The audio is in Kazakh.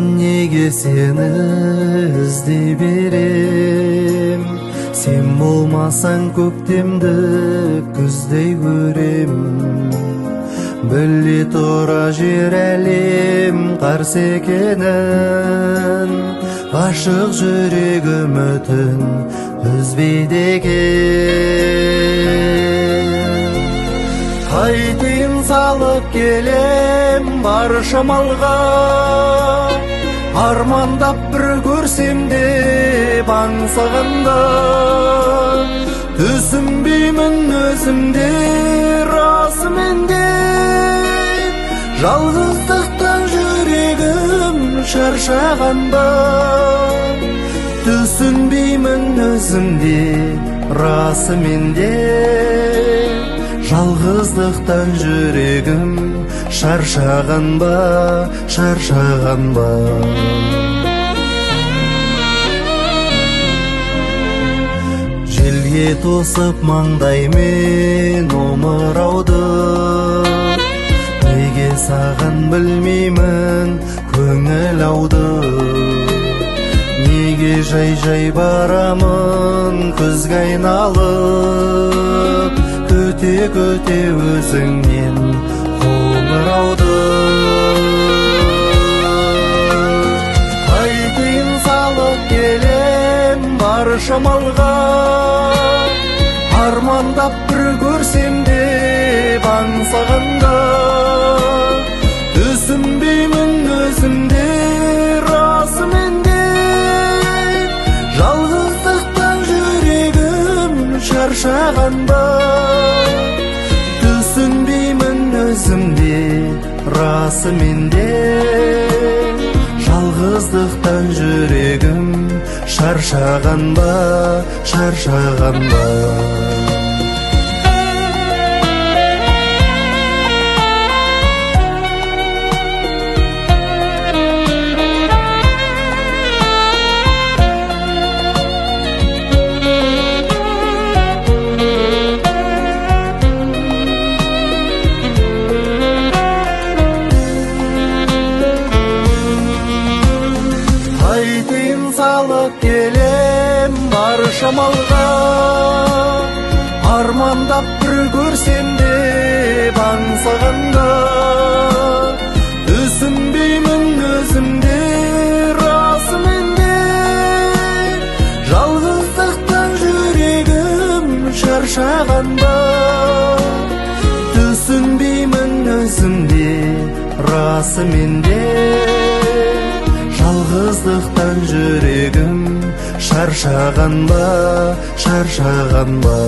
маған неге сені іздей берем? Сен болмасаң көктемді күздей көрем. Біле тұра жер әлем қарсы екенін, ғашық жүрегім үмітін үзбейді екен. Қайтейін салып келем бар шамалға, армандап бір көрсем де аңсағанда. Түсінбеймін өзімде расымен де, жалғыздықтан жүрегім шаршағанда. Түсінбеймін өзімде расымен де, жалғыздықтан жүрегім шаршаған ба, шаршаған ба. Желге тосып маңдаймен омырауды, неге саған білмеймін көңіл ауды. Неге жай-жай барамын күзге айналып, көте-көте өзіңнен қоңырауды. Қайтейін салып келем бар шамалға, армандап бір көрсем де аңсағанда. Түсінбеймін өзімде расымен де, жалғыздықтан жүрегім шаршаған ба. Түсінбеймін өзімде расымен де, жалғыздықтан жүрегім шаршаған ба, шаршаған ба. Қайтейін салып келем бар шамалға, армандап бір көрсем де аңсағанда. Түсінбеймін өзімде расымен де, жалғыздықтан жүрегім шаршаған ба. Түсінбеймін өзімде расымен де, жалғыздықтан жүрегім шаршаған ба, шаршаған ба.